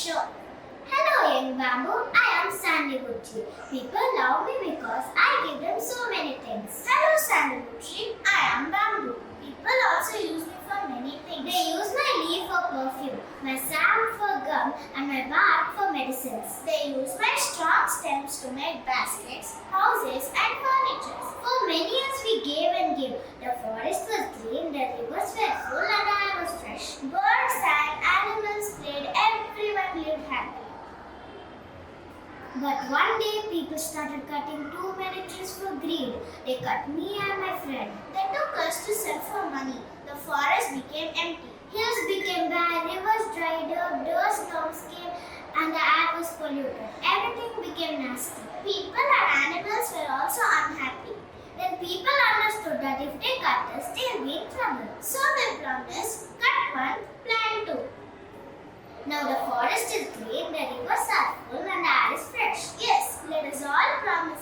Sure. Hello, young bamboo. I am Sandy Gucci. People love me because I give them so many things. Hello, Sandy Gucci. I am bamboo. People also use me for many things. They use my leaf for perfume, my sap for gum, and my bark for medicines. They use my strong stems to make baskets, houses, and furniture. For many years we gave and gave. The forest was green, the rivers were full, and the air was fresh. Birds sang, animals played, everyone lived happy. But one day people started cutting too many trees for greed. They cut me and my friend. They took us to sell for money. The forest became empty. Hills became bare, rivers dried up, dust storms came, and the air was polluted. Everything became nasty. People and animals were also unhappy. Then people understood that if they cut us, they'll be in trouble. So they promised, cut one, plant two. Now the forest is green, the rivers are full, and the air is fresh. Yes, let us all promise